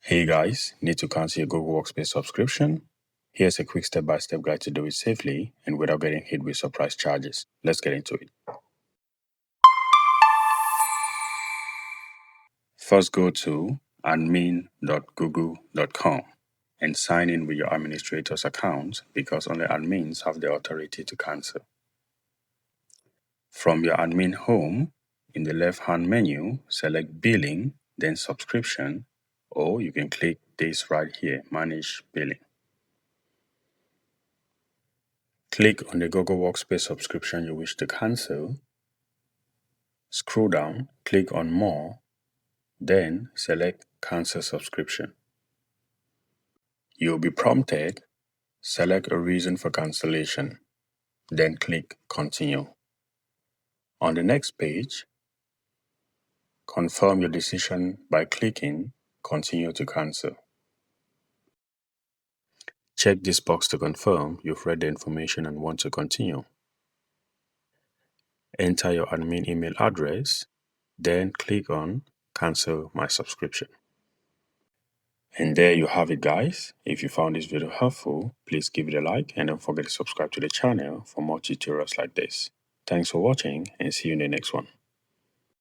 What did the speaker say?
Hey guys, need to cancel your Google Workspace subscription? Here's a quick step-by-step guide to do it safely and without getting hit with surprise charges. Let's get into it. First, go to admin.google.com and sign in with your administrator's account because only admins have the authority to cancel. From your admin home, in the left-hand menu, select Billing, then Subscription, or you can click this right here, Manage Billing. Click on the Google Workspace subscription you wish to cancel. Scroll down, click on More, then select Cancel Subscription. You'll be prompted, select a reason for cancellation, then click Continue. On the next page, confirm your decision by clicking Continue to Cancel. Check this box to confirm you've read the information and want to continue. Enter your admin email address, then click on Cancel My Subscription. And there you have it, guys. If you found this video helpful, please give it a like and don't forget to subscribe to the channel for more tutorials like this. Thanks for watching and see you in the next one.